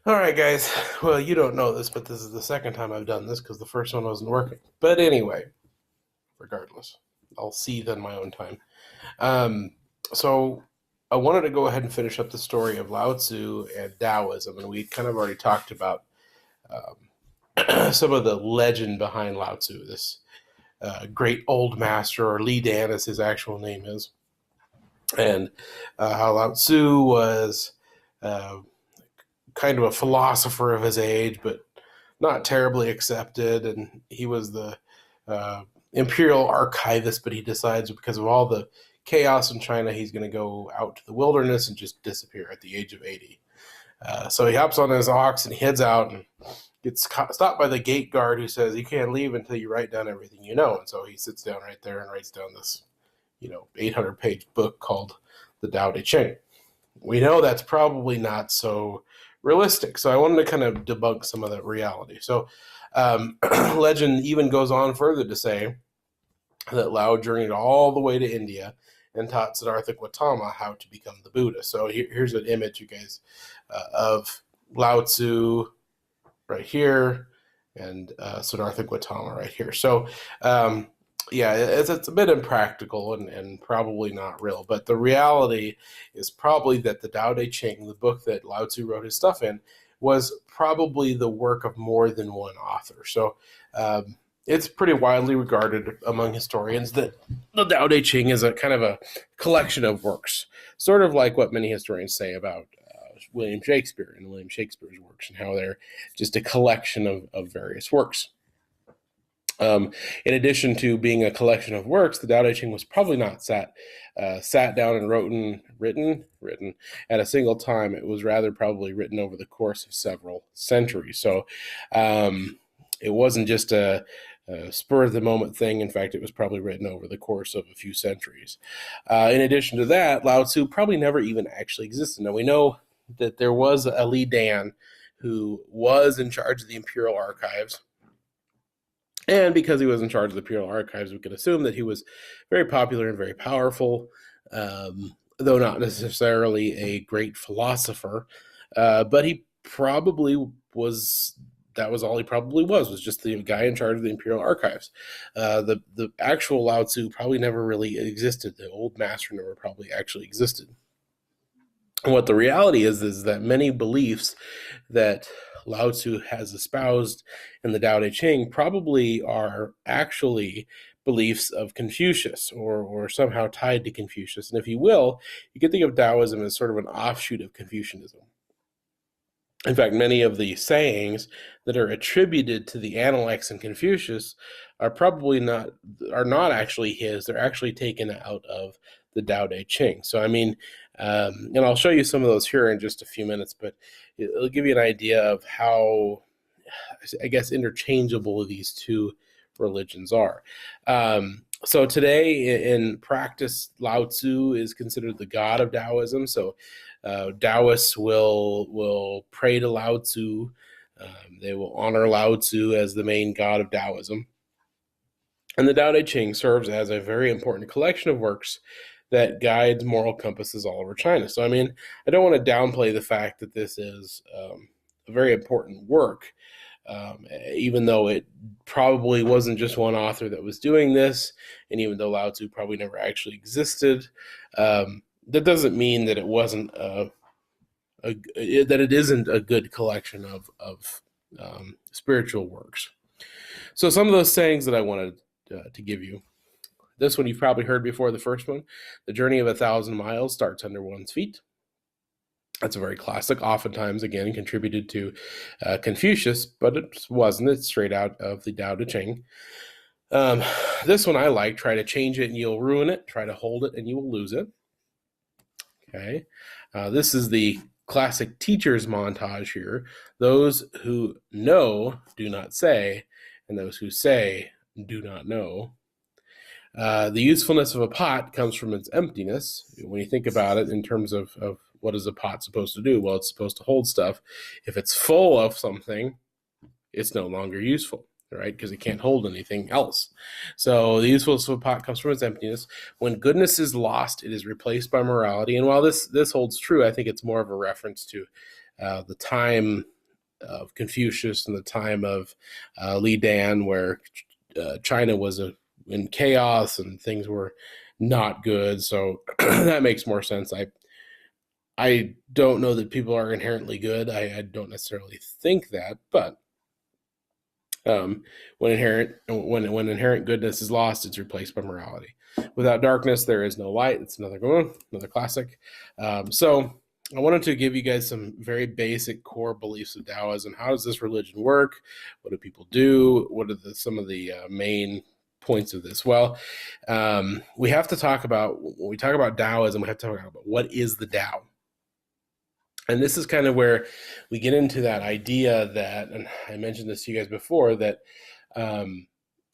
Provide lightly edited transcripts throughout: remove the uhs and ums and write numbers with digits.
All right, guys. Well, you don't know this, but this is the second time I've done this because the first one wasn't working. But anyway, regardless, I'll seethe on my own time. Um, so I wanted to go ahead and finish up the story of Lao Tzu and Taoism, and we kind of already talked about some of the legend behind Lao Tzu, this great old master, or Li Dan, as his actual name is, and how Lao Tzu was uh, kind of a philosopher of his age, but not terribly accepted. And he was the uh, imperial archivist, but he decides because of all the chaos in China, he's going to go out to the wilderness and just disappear at the age of 80. So he hops on his ox and he heads out and gets stopped by the gate guard who says, "You can't leave until you write down everything you know." And so he sits down right there and writes down this, 800-page book called the Tao Te Ching. We know that's probably not so realistic. So I wanted to kind of debunk some of that reality. So legend even goes on further to say that Lao journeyed all the way to India and taught Siddhartha Gautama how to become the Buddha. So here's an image, you guys, of Lao Tzu right here and Siddhartha Gautama right here. So yeah, it's a bit impractical and probably not real. But the reality is probably that the Tao Te Ching, the book that Lao Tzu wrote his stuff in, was probably the work of more than one author. So it's pretty widely regarded among historians that the Tao Te Ching is a kind of a collection of works, sort of like what many historians say about William Shakespeare and William Shakespeare's works, and how they're just a collection of various works. In addition to being a collection of works, the Tao Te Ching was probably not sat down and written at a single time. It was rather probably written over the course of several centuries. So it wasn't just a spur of the moment thing. In fact, it was probably written over the course of a few centuries. In addition to that, Lao Tzu probably never even actually existed. Now, we know that there was a Li Dan who was in charge of the Imperial Archives. And because he was in charge of the Imperial Archives, we can assume that he was very popular and very powerful, though not necessarily a great philosopher. But he probably was, that was all he probably was just the guy in charge of the Imperial Archives. The actual Lao Tzu probably never really existed. The old master never probably actually existed. And what the reality is that many beliefs that Lao Tzu has espoused in the Tao Te Ching probably are actually beliefs of Confucius, or somehow tied to Confucius. And if you will, you can think of Taoism as sort of an offshoot of Confucianism. In fact, many of the sayings that are attributed to the Analects and Confucius are not actually his. They're actually taken out of the Tao Te Ching. So, I mean, and I'll show you some of those here in just a few minutes, but it'll give you an idea of how, I guess, interchangeable these two religions are. So today, in practice, Lao Tzu is considered the god of Taoism. So Taoists will pray to Lao Tzu. They will honor Lao Tzu as the main god of Taoism. And the Tao Te Ching serves as a very important collection of works that guides moral compasses all over China. So, I mean, I don't want to downplay the fact that this is a very important work, even though it probably wasn't just one author that was doing this, and even though Lao Tzu probably never actually existed, that doesn't mean that it wasn't that it isn't a good collection of spiritual works. So some of those sayings that I wanted to give you. This one you've probably heard before, the first one. The journey of 1,000 miles starts under one's feet. That's a very classic, oftentimes, again, contributed to Confucius, but it wasn't. It's straight out of the Tao Te Ching. This one I like. Try to change it and you'll ruin it. Try to hold it and you will lose it. Okay. This is the classic teacher's montage here. Those who know do not say, and those who say do not know. The usefulness of a pot comes from its emptiness. When you think about it in terms of what is a pot supposed to do? Well, it's supposed to hold stuff. If it's full of something, it's no longer useful, right? Because it can't hold anything else. So the usefulness of a pot comes from its emptiness. When goodness is lost, it is replaced by morality. And while this holds true, I think it's more of a reference to the time of Confucius and the time of Li Dan, where China was in chaos and things were not good. So that makes more sense. I don't know that people are inherently good. I don't necessarily think that, but when inherent goodness is lost, it's replaced by morality. Without darkness, there is no light. It's another good one, another classic. So I wanted to give you guys some very basic core beliefs of Taoism. How does this religion work? What do people do? What are some of the main points of this? Well, we have to talk about, when we talk about Taoism, we have to talk about what is the Tao. And this is kind of where we get into that idea that, and I mentioned this to you guys before, that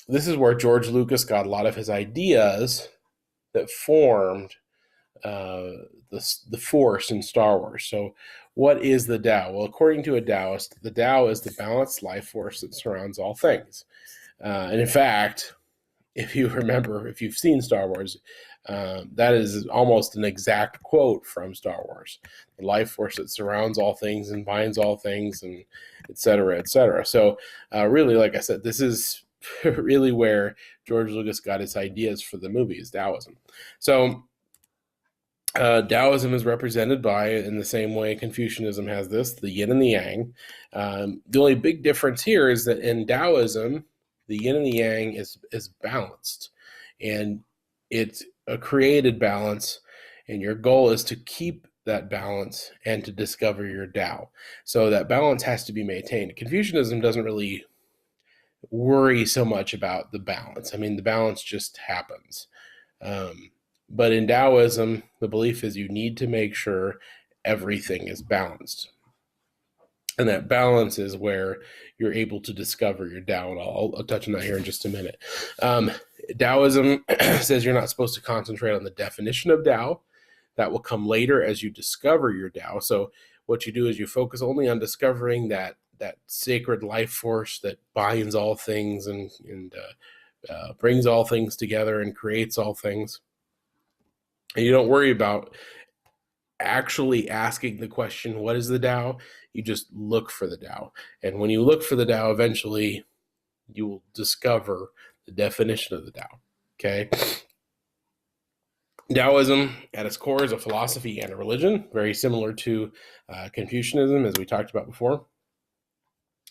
this is where George Lucas got a lot of his ideas that formed the Force in Star Wars. So what is the Tao? Well, according to a Taoist, the Tao is the balanced life force that surrounds all things. And in fact, if you remember, if you've seen Star Wars, that is almost an exact quote from Star Wars. The life force that surrounds all things and binds all things, and et cetera, et cetera. So really, like I said, this is really where George Lucas got his ideas for the movies, Taoism. So Taoism is represented by, in the same way Confucianism has this, the yin and the yang. The only big difference here is that in Taoism, the yin and the yang is balanced, and it's a created balance, and your goal is to keep that balance and to discover your Tao. So that balance has to be maintained. Confucianism doesn't really worry so much about the balance. I mean, the balance just happens. But in Taoism, the belief is you need to make sure everything is balanced. And that balance is where you're able to discover your Tao. And I'll touch on that here in just a minute. Taoism says you're not supposed to concentrate on the definition of Tao. That will come later as you discover your Tao. So what you do is you focus only on discovering that sacred life force that binds all things and brings all things together and creates all things. And you don't worry about actually asking the question, what is the Tao? You just look for the Tao. And when you look for the Tao, eventually you will discover the definition of the Tao. Okay? Taoism, at its core, is a philosophy and a religion, very similar to Confucianism, as we talked about before.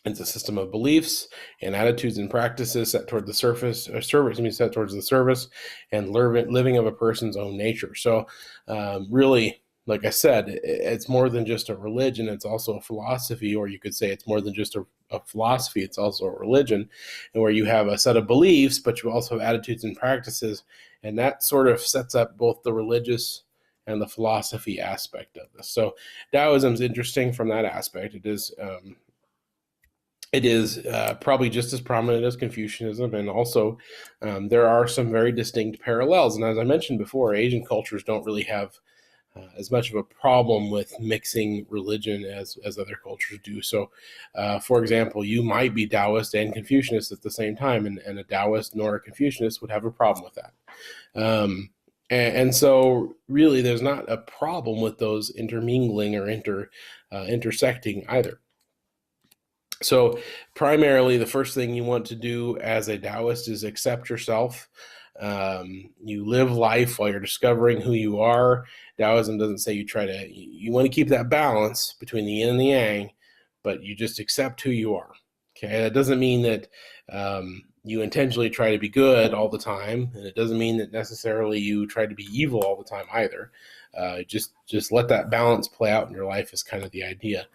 It's a system of beliefs and attitudes and practices set toward the set towards the service and living of a person's own nature. So, really, like I said, it's more than just a religion. It's also a philosophy, or you could say it's more than just a philosophy. It's also a religion, and where you have a set of beliefs, but you also have attitudes and practices, and that sort of sets up both the religious and the philosophy aspect of this. So, Taoism is interesting from that aspect. It is probably just as prominent as Confucianism, and also there are some very distinct parallels. And as I mentioned before, Asian cultures don't really have as much of a problem with mixing religion as other cultures do. So, for example, you might be Taoist and Confucianist at the same time, and a Taoist nor a Confucianist would have a problem with that. And so, really, there's not a problem with those intermingling or intersecting either. So primarily, the first thing you want to do as a Taoist is accept yourself. You live life while you're discovering who you are. Taoism doesn't say you want to keep that balance between the yin and the yang, but you just accept who you are. Okay, that doesn't mean that you intentionally try to be good all the time, and it doesn't mean that necessarily you try to be evil all the time either. Just let that balance play out in your life is kind of the idea.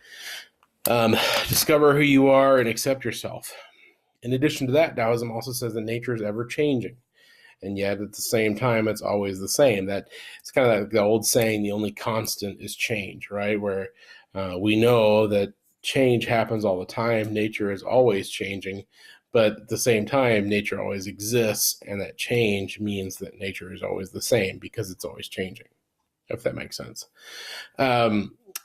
Discover who you are and accept yourself. In addition to that, Taoism also says that nature is ever changing, and yet at the same time, it's always the same. That it's kind of like the old saying, the only constant is change, right? Where we know that change happens all the time. Nature is always changing, but at the same time, nature always exists, and that change means that nature is always the same because it's always changing, if that makes sense.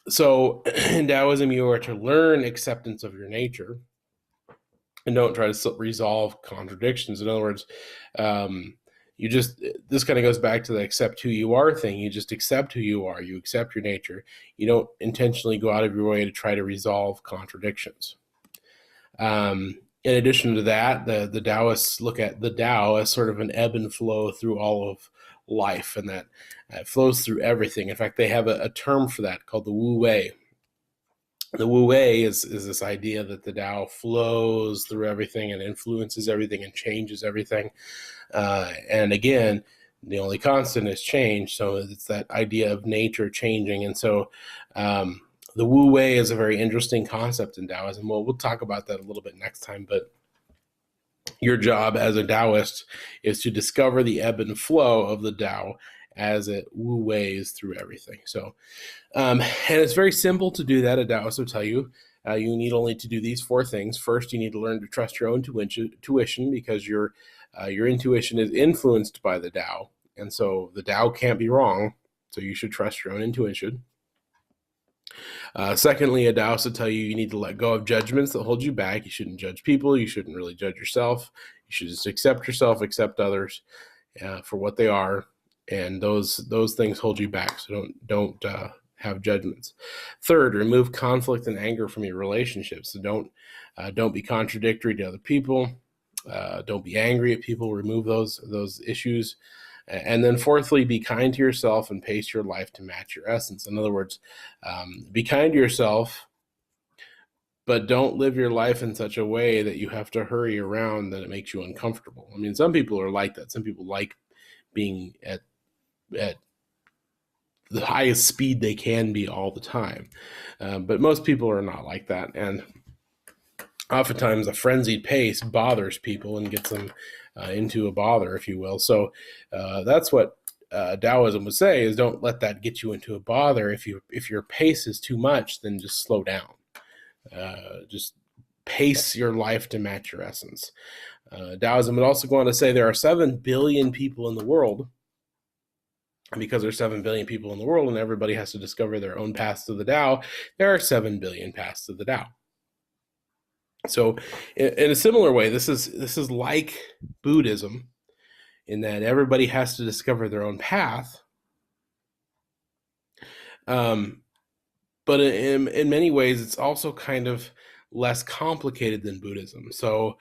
So in Taoism, you are to learn acceptance of your nature and don't try to resolve contradictions. In other words, this kind of goes back to the accept who you are thing. You just accept who you are. You accept your nature. You don't intentionally go out of your way to try to resolve contradictions. In addition to that, the Taoists look at the Tao as sort of an ebb and flow through all of life, and that it flows through everything. In fact, they have a term for that called the Wu Wei. The Wu Wei is this idea that the Tao flows through everything and influences everything and changes everything. And again, the only constant is change. So it's that idea of nature changing. And so the Wu Wei is a very interesting concept in Taoism. Well, we'll talk about that a little bit next time. But your job as a Taoist is to discover the ebb and flow of the Tao as it Wu Weis through everything. So, and it's very simple to do that. A Taoist will tell you you need only to do these 4 things. First, you need to learn to trust your own intuition, because your intuition is influenced by the Tao, and so the Tao can't be wrong. So you should trust your own intuition. Secondly, a Taoist will tell you you need to let go of judgments that hold you back. You shouldn't judge people. You shouldn't really judge yourself. You should just accept yourself, accept others for what they are, and those things hold you back. So don't have judgments. Third, remove conflict and anger from your relationships. So don't be contradictory to other people. Don't be angry at people. Remove those issues. And then fourthly, be kind to yourself and pace your life to match your essence. In other words, be kind to yourself, but don't live your life in such a way that you have to hurry around that it makes you uncomfortable. I mean, some people are like that. Some people like being at the highest speed they can be all the time. But most people are not like that. And oftentimes a frenzied pace bothers people and gets them into a bother, if you will. So that's what Taoism would say, is don't let that get you into a bother. If your pace is too much, then just slow down. Just pace your life to match your essence. Taoism would also go on to say there are 7 billion people in the world. And because there's 7 billion people in the world and everybody has to discover their own paths to the Tao, there are 7 billion paths to the Tao. So in a similar way, this is like Buddhism, in that everybody has to discover their own path. But in many ways, it's also kind of less complicated than Buddhism. So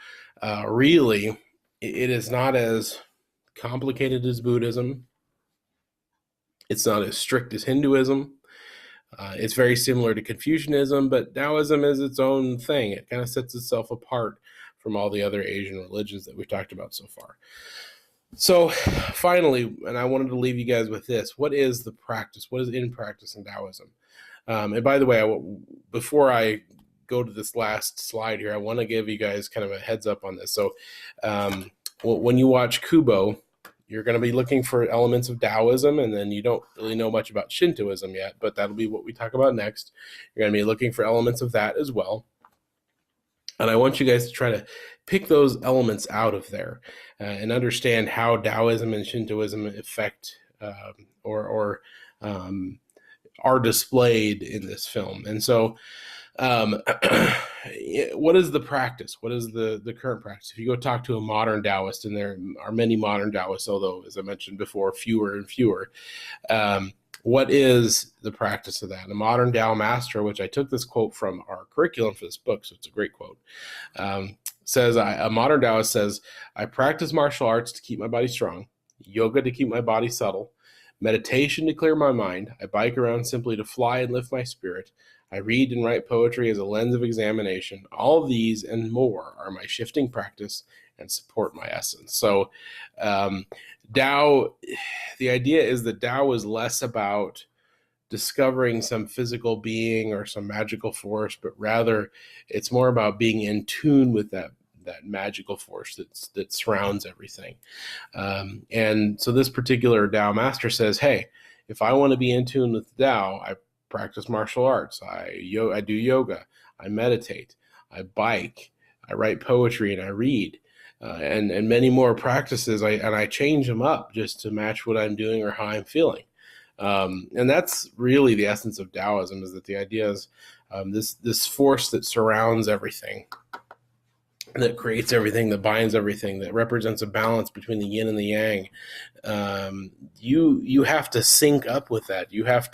really, it is not as complicated as Buddhism. It's not as strict as Hinduism. It's very similar to Confucianism, but Taoism is its own thing. It kind of sets itself apart from all the other Asian religions that we've talked about so far. So finally, and I wanted to leave you guys with this: what is the practice? What is in practice in Taoism? And by the way, before I go to this last slide here, I want to give you guys kind of a heads up on this. So when you watch Kubo, you're going to be looking for elements of Taoism, and then you don't really know much about Shintoism yet, but that'll be what we talk about next. You're going to be looking for elements of that as well. And I want you guys to try to pick those elements out of there and understand how Taoism and Shintoism affect or are displayed in this film. And so what is the practice? What is the current practice? If you go talk to a modern Taoist, and there are many modern Taoists, although, as I mentioned before, fewer and fewer, what is the practice of that? A modern Tao master, which I took this quote from our curriculum for this book, so it's a great quote, says, a modern Taoist says, I practice martial arts to keep my body strong, yoga to keep my body subtle, meditation to clear my mind, I bike around simply to fly and lift my spirit, I read and write poetry as a lens of examination. All of these and more are my shifting practice and support my essence. So Tao, the idea is that Tao is less about discovering some physical being or some magical force, but rather it's more about being in tune with that magical force that surrounds everything. And so this particular Tao master says, hey, if I want to be in tune with Tao, I practice martial arts, I do yoga, I meditate, I bike, I write poetry, and I read, and many more practices. I change them up just to match what I'm doing or how I'm feeling. And that's really the essence of Taoism, is that the idea is this force that surrounds everything. that creates everything, that binds everything, that represents a balance between the yin and the yang. You have to sync up with that. You have